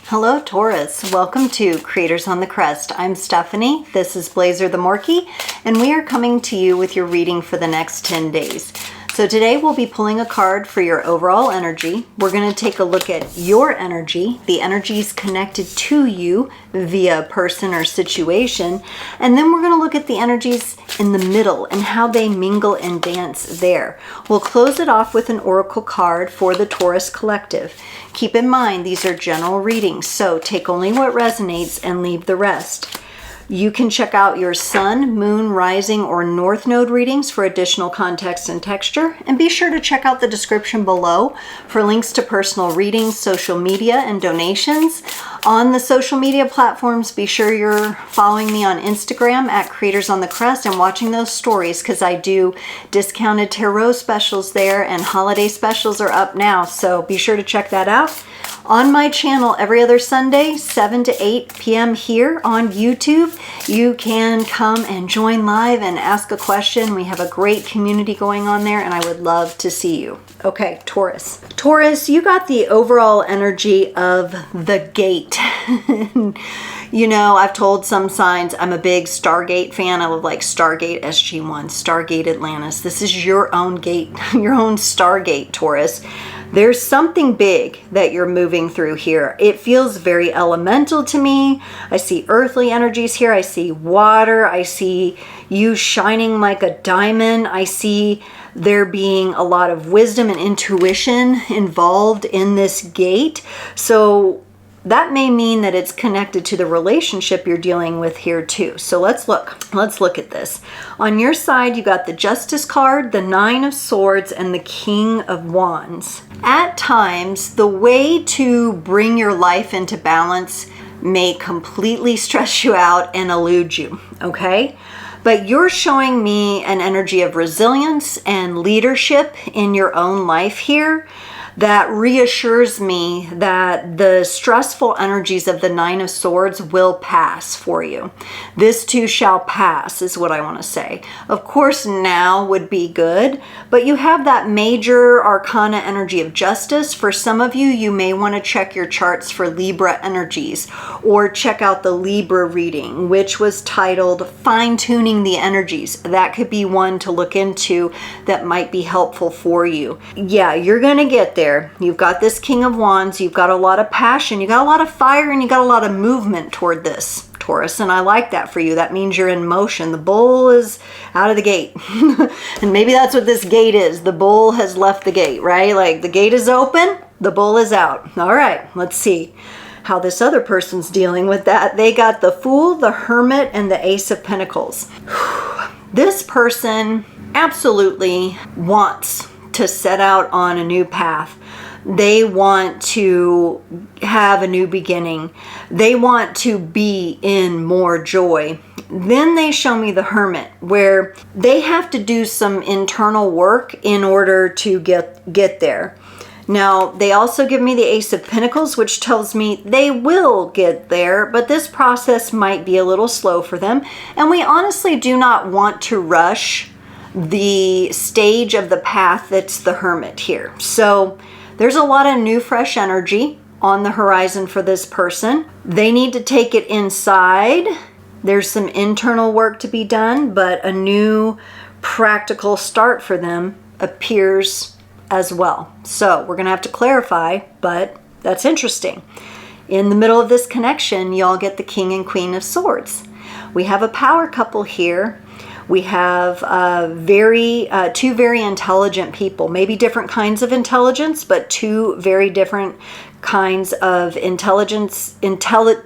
Hello Taurus, welcome to Creators on the Crest. I'm Stephanie, this is Blazer the Morkie, and we are coming to you with your reading for the next 10 days. So today we'll be pulling a card for your overall energy. We're going to take a look at your energy, the energies connected to you via person or situation, and then we're going to look at the energies in the middle and how they mingle and dance there. We'll close it off with an oracle card for the Taurus collective. Keep in mind these are general readings, so take only what resonates and leave the rest. You can check out your sun, moon, rising, or north node readings for additional context and texture. And be sure to check out the description below for links to personal readings, social media, and donations. On the social media platforms, be sure you're following me on Instagram at Creators on the Crest and watching those stories because I do discounted tarot specials there and holiday specials are up now. So be sure to check that out. On my channel every other Sunday, 7 to 8 p.m. here on YouTube, you can come and join live and ask a question. We have a great community going on there and I would love to see you. Okay, Taurus. Taurus, you got the overall energy of the gate. You know, I've told some signs I'm a big Stargate fan. I love like Stargate SG-1, Stargate Atlantis. This is your own gate, your own Stargate, Taurus. There's something big that you're moving through here. It feels very elemental to me. I see earthly energies here. I see water. I see you shining like a diamond. I see there being a lot of wisdom and intuition involved in this gate. So that may mean that it's connected to the relationship you're dealing with here too. So let's look at this. On your side, you got the Justice card, the Nine of Swords, and the King of Wands. At times, the way to bring your life into balance may completely stress you out and elude you, okay? But you're showing me an energy of resilience and leadership in your own life here that reassures me that the stressful energies of the Nine of Swords will pass for you. This too shall pass is what I want to say. Of course, now would be good, but you have that major arcana energy of justice. For some of you, you may want to check your charts for Libra energies or check out the Libra reading, which was titled Fine-Tuning the Energies. That could be one to look into that might be helpful for you. Yeah, you're going to get there. You've got this King of Wands, you've got a lot of passion, you got a lot of fire, and you got a lot of movement toward this, Taurus, and I like that for you. That means you're in motion. The bull is out of the gate. And maybe that's what this gate is. The bull has left the gate, right? Like the gate is open, the bull is out. All right, let's see how this other person's dealing with that. They got the Fool, the Hermit, and the Ace of Pentacles. This person absolutely wants to set out on a new path. They want to have a new beginning. They want to be in more joy. Then they show me the Hermit, where they have to do some internal work in order to get there. Now, they also give me the Ace of Pentacles, which tells me they will get there, but this process might be a little slow for them. And we honestly do not want to rush the stage of the path that's the Hermit here. So there's a lot of new, fresh energy on the horizon for this person. They need to take it inside. There's some internal work to be done, but a new practical start for them appears as well. So we're going to have to clarify, but that's interesting. In the middle of this connection, y'all get the King and Queen of Swords. We have a power couple here. We have two very intelligent people, maybe different kinds of intelligence, but two very different kinds of intelligence,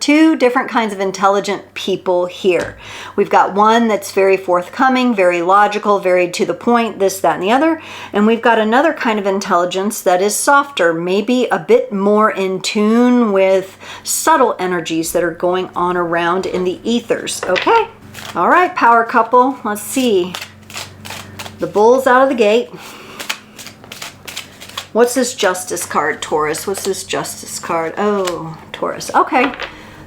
two different kinds of intelligent people here. We've got one that's very forthcoming, very logical, very to the point, this, that, and the other. And we've got another kind of intelligence that is softer, maybe a bit more in tune with subtle energies that are going on around in the ethers, okay? All right, power couple, let's see. The bull's out of the gate. What's this Justice card, Taurus? What's this Justice card? Oh, Taurus. Okay,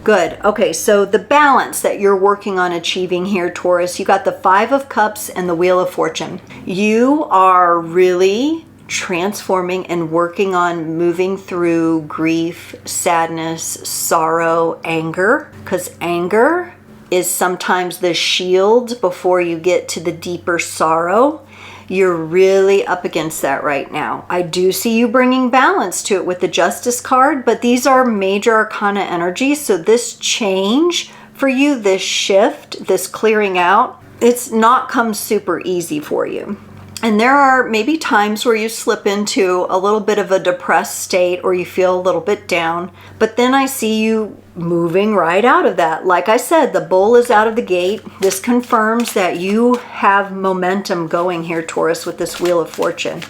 good. Okay, so the balance that you're working on achieving here, Taurus, you got the Five of Cups and the Wheel of Fortune. You are really transforming and working on moving through grief, sadness, sorrow, anger, because anger is sometimes the shield before you get to the deeper sorrow. You're really up against that right now. I do see you bringing balance to it with the Justice card, but these are major arcana energies. So this change for you, this shift, this clearing out, it's not come super easy for you. And there are maybe times where you slip into a little bit of a depressed state or you feel a little bit down. But then I see you moving right out of that. Like I said, the bull is out of the gate. This confirms that you have momentum going here, Taurus, with this Wheel of Fortune.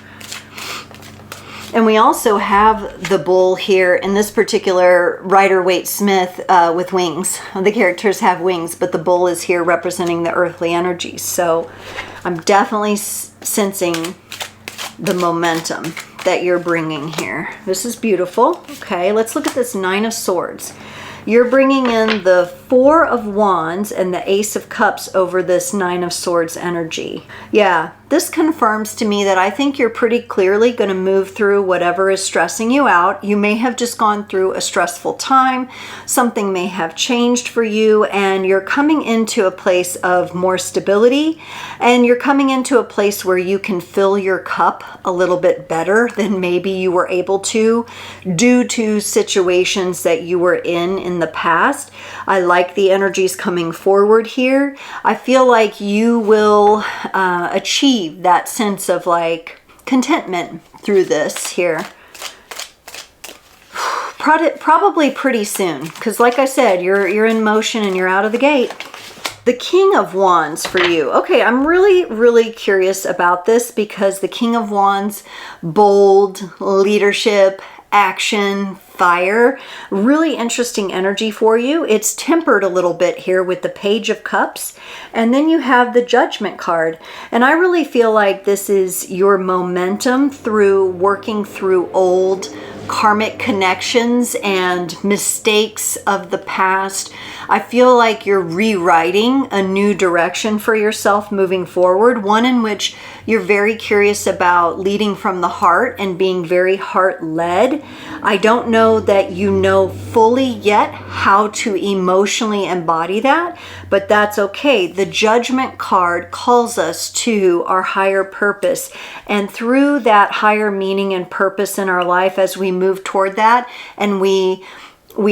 And we also have the bull here in this particular Rider-Waite-Smith with wings. The characters have wings, but the bull is here representing the earthly energies. So I'm definitely sensing the momentum that you're bringing here. This is beautiful. Okay, let's look at this Nine of Swords. You're bringing in the Four of Wands and the Ace of Cups over this Nine of Swords energy. Yeah, this confirms to me that I think you're pretty clearly going to move through whatever is stressing you out. You may have just gone through a stressful time. Something may have changed for you, and you're coming into a place of more stability, and you're coming into a place where you can fill your cup a little bit better than maybe you were able to due to situations that you were in the past. I like the energies coming forward here. I feel like you will achieve that sense of like contentment through this here. Probably pretty soon, because like I said, you're in motion and you're out of the gate. The King of Wands for you. Okay, I'm really curious about this because the King of Wands, bold, leadership, action, fire, really interesting energy for you. It's tempered a little bit here with the Page of Cups, and then you have the Judgment card. And I really feel like this is your momentum through working through old karmic connections and mistakes of the past. I feel like you're rewriting a new direction for yourself moving forward, one in which you're very curious about leading from the heart and being very heart-led. I don't know that you know fully yet how to emotionally embody that, but that's okay. The Judgment card calls us to our higher purpose, and through that higher meaning and purpose in our life, as we move toward that and we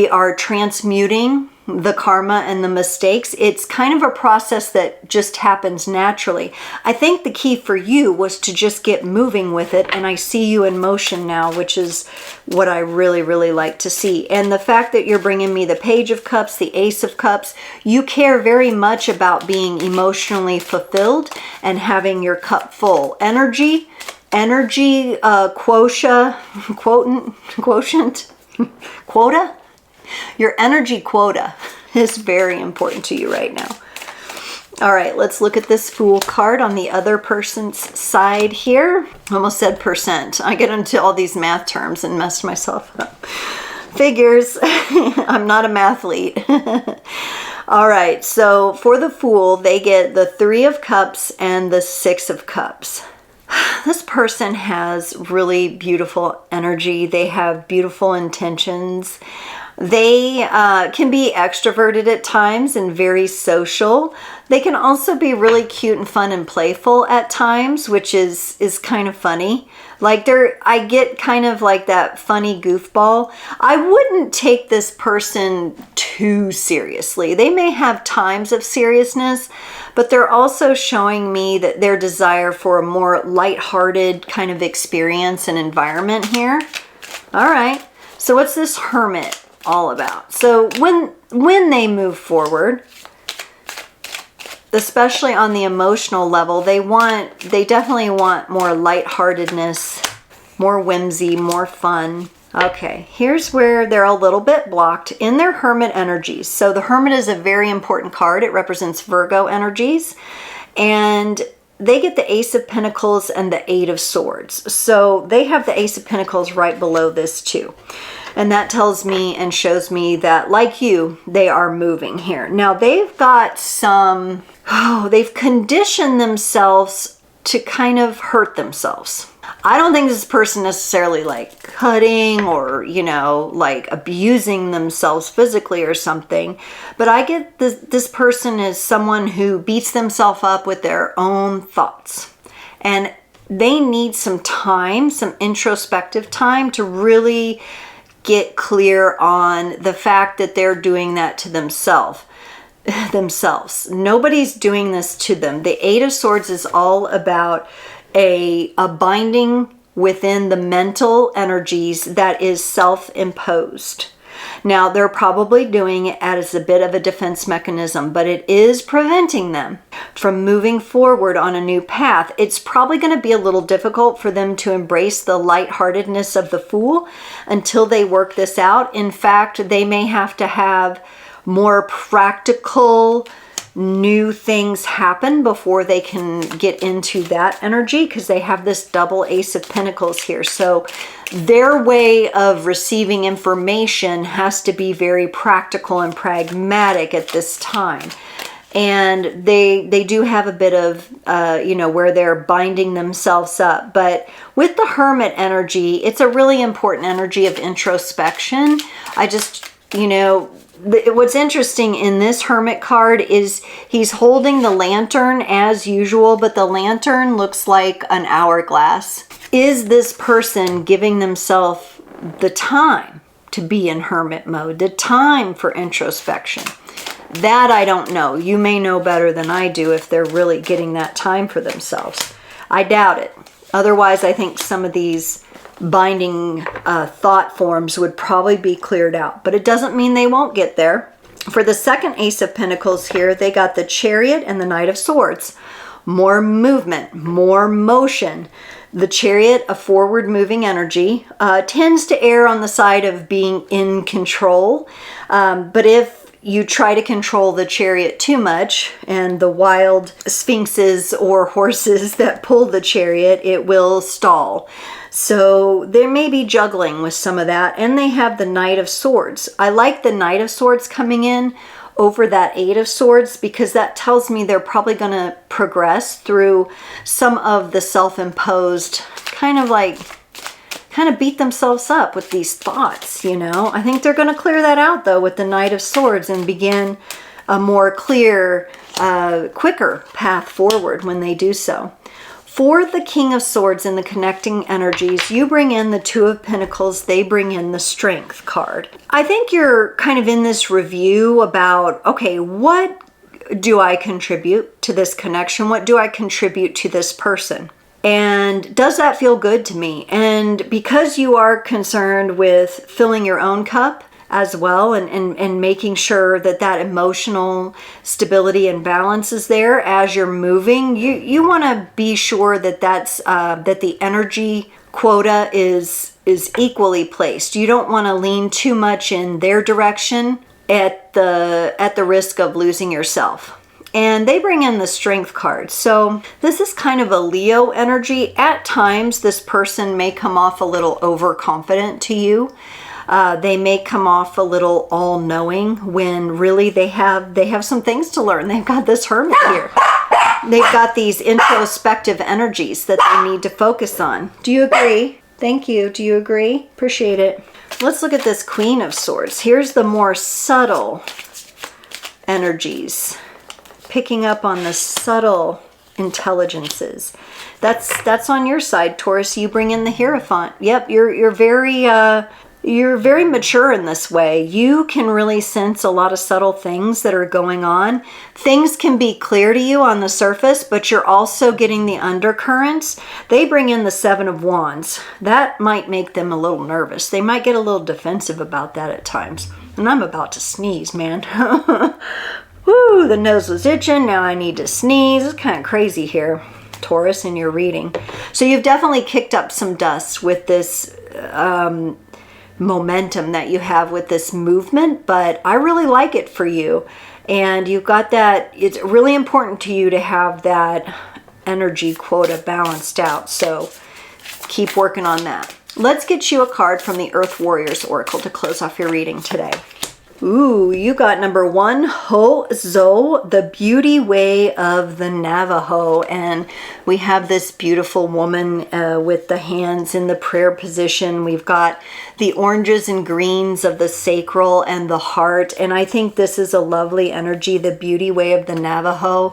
are transmuting the karma and the mistakes, it's kind of a process that just happens naturally. I think the key for you was to just get moving with it, and I see you in motion now, which is what I really like to see. And the fact that you're bringing me the Page of Cups, the Ace of Cups, you care very much about being emotionally fulfilled and having your cup full. Energy quota. Your energy quota is very important to you right now. All right, let's look at this Fool card on the other person's side here. Almost said percent. I get into all these math terms and messed myself up. Figures. I'm not a mathlete. All right, so for the Fool, they get the Three of Cups and the Six of Cups. This person has really beautiful energy. They have beautiful intentions. They can be extroverted at times and very social. They can also be really cute and fun and playful at times, which is kind of funny. Like I get kind of like that funny goofball. I wouldn't take this person too seriously. They may have times of seriousness, but they're also showing me that their desire for a more lighthearted kind of experience and environment here. All right, so what's this Hermit all about? So when they move forward, especially on the emotional level, they definitely want more lightheartedness, more whimsy, more fun. Okay, here's where they're a little bit blocked in their Hermit energies. So the Hermit is a very important card. It represents Virgo energies, and they get the Ace of Pentacles and the Eight of Swords. So they have the Ace of Pentacles right below this too. And that tells me and shows me that, like you, they are moving here. Now, they've got they've conditioned themselves to kind of hurt themselves. I don't think this person necessarily like cutting or, you know, like abusing themselves physically or something. But I get this person is someone who beats themselves up with their own thoughts. And they need some time, some introspective time to really get clear on the fact that they're doing that to themselves. Nobody's doing this to them. The Eight of Swords is all about a binding within the mental energies that is self-imposed. Now, they're probably doing it as a bit of a defense mechanism, but it is preventing them from moving forward on a new path. It's probably going to be a little difficult for them to embrace the lightheartedness of the Fool until they work this out. In fact, they may have to have more practical new things happen before they can get into that energy, because they have this double Ace of Pentacles here. So their way of receiving information has to be very practical and pragmatic at this time. And they do have a bit of, you know, where they're binding themselves up. But with the Hermit energy, it's a really important energy of introspection. I just, you know, what's interesting in this Hermit card is he's holding the lantern as usual, but the lantern looks like an hourglass. Is this person giving themselves the time to be in Hermit mode, the time for introspection? That I don't know. You may know better than I do if they're really getting that time for themselves. I doubt it. Otherwise, I think some of these binding thought forms would probably be cleared out, but it doesn't mean they won't get there. For the second Ace of Pentacles here, they got the Chariot and the Knight of Swords. More movement, more motion. The Chariot, a forward moving energy, tends to err on the side of being in control, but if you try to control the Chariot too much and the wild sphinxes or horses that pull the Chariot, it will stall. So there may be juggling with some of that. And they have the Knight of Swords. I like the Knight of Swords coming in over that Eight of Swords, because that tells me they're probably going to progress through some of the self-imposed kind of beat themselves up with these thoughts, you know. I think they're going to clear that out though with the Knight of Swords and begin a more clear, quicker path forward when they do so. For the King of Swords and the connecting energies, you bring in the Two of Pentacles, they bring in the Strength card. I think you're kind of in this review about, okay, what do I contribute to this connection? What do I contribute to this person? And does that feel good to me? And because you are concerned with filling your own cup as well and making sure that that emotional stability and balance is there as you're moving, you want to be sure that that the energy quota is equally placed. You don't want to lean too much in their direction at the risk of losing yourself. And they bring in the Strength card. So this is kind of a Leo energy. At times, this person may come off a little overconfident to you. They may come off a little all-knowing when really they have some things to learn. They've got this Hermit here. They've got these introspective energies that they need to focus on. Do you agree? Thank you. Do you agree? Appreciate it. Let's look at this Queen of Swords. Here's the more subtle energies. Picking up on the subtle intelligences. That's on your side, Taurus. You bring in the Hierophant. Yep, you're very mature in this way. You can really sense a lot of subtle things that are going on. Things can be clear to you on the surface, but you're also getting the undercurrents. They bring in the Seven of Wands. That might make them a little nervous. They might get a little defensive about that at times. And I'm about to sneeze, man. Woo, the nose was itching. Now I need to sneeze. It's kind of crazy here, Taurus, in your reading. So you've definitely kicked up some dust with this momentum that you have with this movement, but I really like it for you. And you've got that. It's really important to you to have that energy quota balanced out. So keep working on that. Let's get you a card from the Earth Warriors Oracle to close off your reading today. Ooh, you got number 1, Ho Zo, the beauty way of the Navajo. And we have this beautiful woman with the hands in the prayer position. We've got the oranges and greens of the sacral and the heart. And I think this is a lovely energy, the beauty way of the Navajo.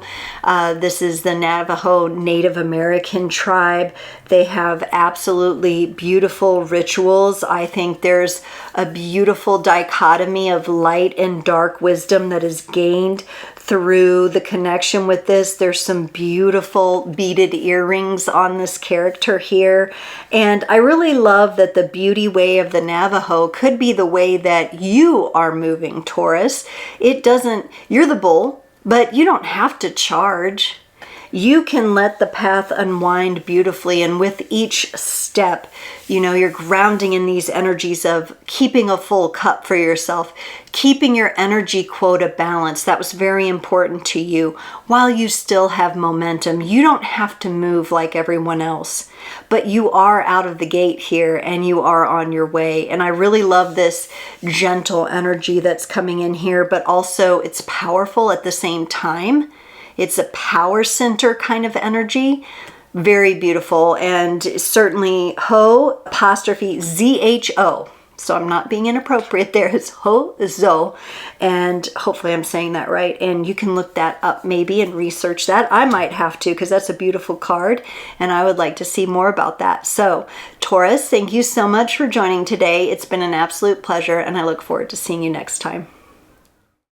This is the Navajo Native American tribe. They have absolutely beautiful rituals. I think there's a beautiful dichotomy of light and dark wisdom that is gained through the connection with this. There's some beautiful beaded earrings on this character here. And I really love that the beauty way of the Navajo could be the way that you are moving, Taurus. It doesn't, you're the bull, but you don't have to charge. You can let the path unwind beautifully, and with each step, you know, you're grounding in these energies of keeping a full cup for yourself, keeping your energy quota balanced. That was very important to you while you still have momentum. You don't have to move like everyone else, but you are out of the gate here and you are on your way. And I really love this gentle energy that's coming in here, but also it's powerful at the same time. It's a power center kind of energy. Very beautiful. And certainly Ho apostrophe Z-H-O. So I'm not being inappropriate there. It's Ho Zo. And hopefully I'm saying that right. And you can look that up maybe and research that. I might have to, because that's a beautiful card. And I would like to see more about that. So Taurus, thank you so much for joining today. It's been an absolute pleasure. And I look forward to seeing you next time.